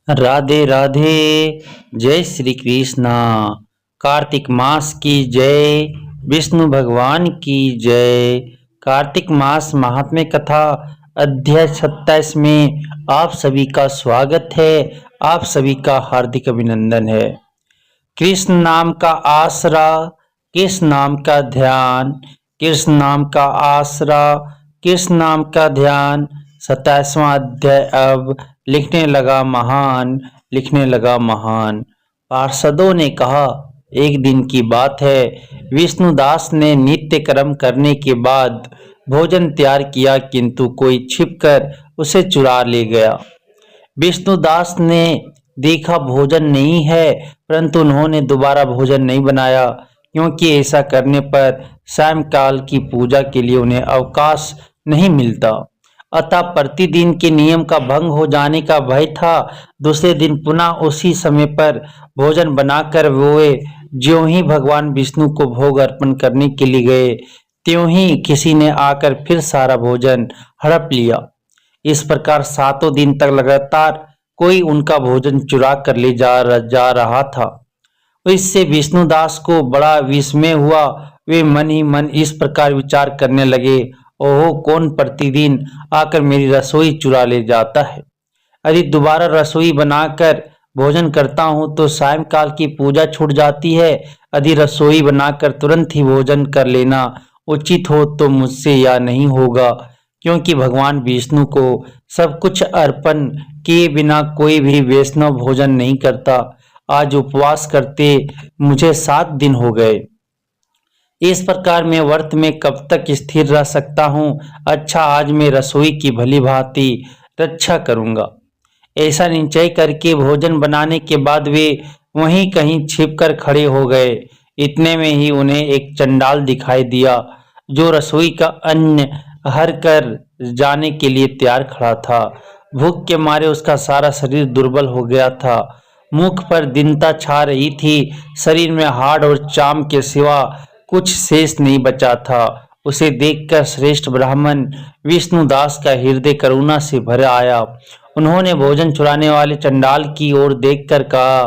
राधे राधे। जय श्री कृष्णा। कार्तिक मास की जय। विष्णु भगवान की जय। कार्तिक मास महात्म्य कथा अध्याय 27 में आप सभी का स्वागत है। आप सभी का हार्दिक अभिनंदन है। कृष्ण नाम का आसरा, कृष्ण नाम का ध्यान, कृष्ण नाम का आसरा, कृष्ण नाम का ध्यान। 27वां अध्याय अब लिखने लगा महान, लिखने लगा महान। पार्षदों ने कहा, एक दिन की बात है, विष्णुदास ने नित्य कर्म करने के बाद भोजन तैयार किया, किंतु कोई छिपकर उसे चुरा ले गया। विष्णुदास ने देखा भोजन नहीं है, परंतु उन्होंने दोबारा भोजन नहीं बनाया, क्योंकि ऐसा करने पर सायंकाल की पूजा के लिए उन्हें अवकाश नहीं मिलता। अतः प्रतिदिन के नियम का भंग हो जाने का भय था। दूसरे दिन पुनः उसी समय पर भोजन बनाकर वे ज्यों ही भगवान विष्णु को भोग अर्पण करने के लिए गए, त्यों ही किसी ने आकर फिर सारा भोजन हड़प लिया। इस प्रकार 7 दिन तक लगातार कोई उनका भोजन चुरा कर ले जा रहा था। इससे विष्णुदास को बड़ा विस्मय हुआ। वे मन ही मन इस प्रकार विचार करने लगे, ओहो, कौन प्रतिदिन आकर मेरी रसोई चुरा ले जाता है। यदि दोबारा रसोई बनाकर भोजन करता हूँ तो सायंकाल की पूजा छूट जाती है। यदि रसोई बनाकर तुरंत ही भोजन कर लेना उचित हो तो मुझसे यह नहीं होगा, क्योंकि भगवान विष्णु को सब कुछ अर्पण किए बिना कोई भी वैष्णव भोजन नहीं करता। आज उपवास करते मुझे 7 दिन हो गए। इस प्रकार मैं व्रत में कब तक स्थिर रह सकता हूँ। अच्छा, आज मैं रसोई की भली भांति रक्षा करूंगा। ऐसा निश्चय करके भोजन बनाने के बाद वे वहीं कहीं छिपकर खड़े हो गए। इतने में ही उन्हें एक चंडाल दिखाई दिया, जो रसोई का अन्न हर कर जाने के लिए तैयार खड़ा था। भूख के मारे उसका सारा शरीर दुर्बल हो गया था। मुख पर दीनता छा रही थी। शरीर में हाड़ और चाम के सिवा कुछ शेष नहीं बचा था। उसे देखकर श्रेष्ठ ब्राह्मण विष्णुदास का हृदय करुणा से भर आया। उन्होंने भोजन चुराने वाले चंडाल की ओर देखकर कहा,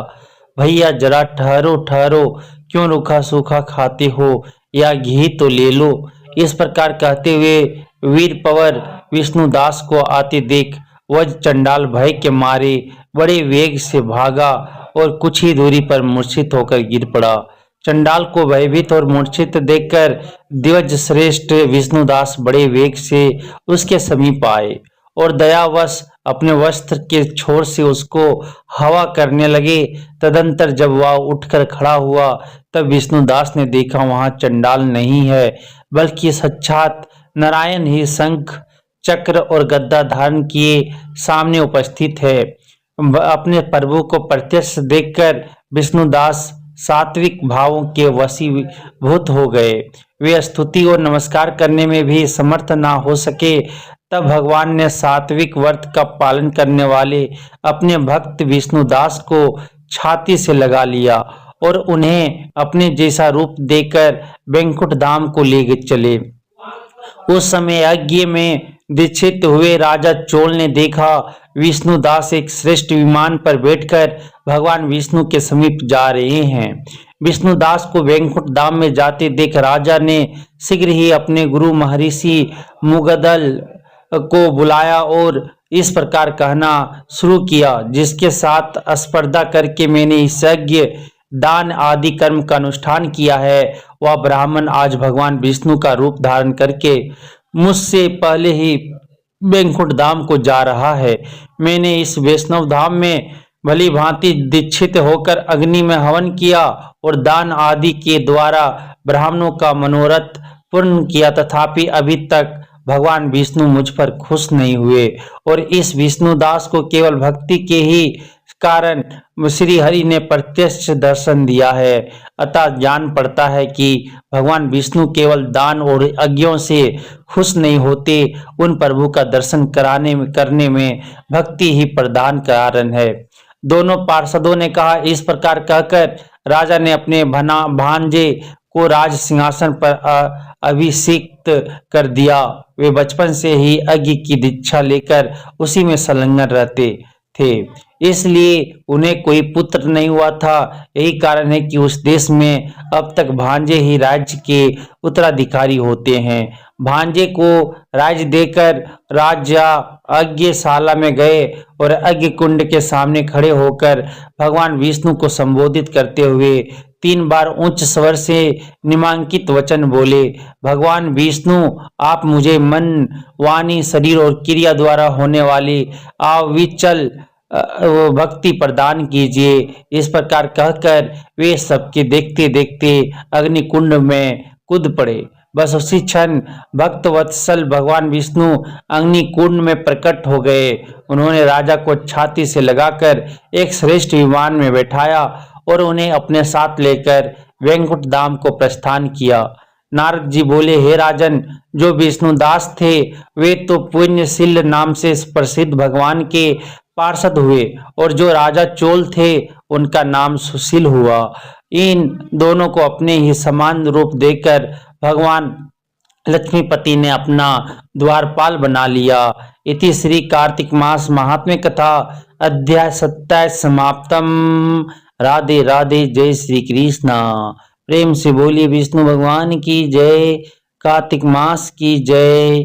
भैया जरा ठहरो ठहरो, क्यों रूखा सूखा खाते हो, या घी तो ले लो। इस प्रकार कहते हुए वीर पवर विष्णुदास को आते देख वह चंडाल भय के मारे बड़े वेग से भागा और कुछ ही दूरी पर मूर्छित होकर गिर पड़ा। चंडाल को भयभीत और मूर्छित देखकर दिवज श्रेष्ठ विष्णुदास बड़े वेग से उसके समीप आए और दयावश अपने वस्त्र के छोर से उसको हवा करने लगे। तदंतर जब वह उठकर खड़ा हुआ तब विष्णुदास ने देखा वहां चंडाल नहीं है, बल्कि साक्षात नारायण ही शंख चक्र और गद्दा धारण किए सामने उपस्थित है। अपने प्रभु को प्रत्यक्ष देखकर विष्णुदास सात्विक भावों के वशीभूत हो गए। वे स्तुति और नमस्कार करने में भी समर्थ ना हो सके। तब भगवान ने सात्विक व्रत का पालन करने वाले अपने भक्त विष्णुदास को छाती से लगा लिया और उन्हें अपने जैसा रूप देकर वैकुंठ धाम को ले चले। उस समय यज्ञ में दीक्षित हुए राजा चोल ने देखा विष्णुदास एक श्रेष्ठ विमान पर बैठकर भगवान विष्णु के समीप जा रहे हैं। विष्णुदास को वैकुंठ धाम में जाते देख राजा ने शीघ्र ही अपने गुरु महर्षि मुगदल को बुलाया और इस प्रकार कहना शुरू किया, जिसके साथ स्पर्धा करके मैंने इस यज्ञ दान आदि कर्म का अनुष्ठान किया है, वह ब्राह्मण आज भगवान विष्णु का रूप धारण करके मुझसे पहले ही वैकुंठ धाम को जा रहा है। मैंने इस वैष्णव धाम में भली भांति दीक्षित होकर अग्नि में हवन किया और दान आदि के द्वारा ब्राह्मणों का मनोरथ पूर्ण किया, तथापि अभी तक भगवान विष्णु मुझ पर खुश नहीं हुए और इस विष्णुदास को केवल भक्ति के ही कारण श्री हरि ने प्रत्यक्ष दर्शन दिया है। अतः जान पड़ता है कि भगवान विष्णु केवल दान और यज्ञों से खुश नहीं होते, उन प्रभु का दर्शन करने में भक्ति ही प्रधान कारण है। दोनों पार्षदों ने कहा। इस प्रकार कहकर राजा ने अपने भांजे को राज सिंहासन पर अभिषिक्त कर दिया। वे बचपन से ही यज्ञ की दीक्षा लेकर उसी में संलग्न रहते थे, इसलिए उन्हें कोई पुत्र नहीं हुआ था। यही कारण है कि उस देश में अब तक भांजे ही राज्य के उत्तराधिकारी होते हैं। भांजे को राज्य देकर राजा यज्ञशाला में गए और यज्ञ कुंड के सामने खड़े होकर भगवान विष्णु को संबोधित करते हुए 3 बार उच्च स्वर से निम्नांकित वचन बोले। भगवान विष्णु, आप मुझे मन, वाणी, शरीर और क्रिया द्वारा होने वाली अविचल वो भक्ति प्रदान कीजिए। इस प्रकार कहकर वे सबके देखते देखते अग्निकुंड में कूद पड़े। बस उसी क्षण भक्त वत्सल भगवान विष्णु अग्निकुंड में प्रकट हो गए। उन्होंने राजा को छाती से लगाकर एक श्रेष्ठ विमान में बैठाया और उन्हें अपने साथ लेकर वैकुंठ धाम को प्रस्थान किया। नारद जी बोले, हे राजन, जो विष्णुदास थे वे तो पुण्यशील नाम से प्रसिद्ध भगवान के पार्षद हुए और जो राजा चोल थे उनका नाम सुशील हुआ। इन दोनों को अपने ही समान रूप देकर भगवान लक्ष्मीपति ने अपना द्वारपाल बना लिया। इति श्री कार्तिक मास महात्म्य कथा अध्याय 27 समाप्तम। राधे राधे, जय श्री कृष्णा। प्रेम से बोलिए विष्णु भगवान की जय, कार्तिक मास की जय।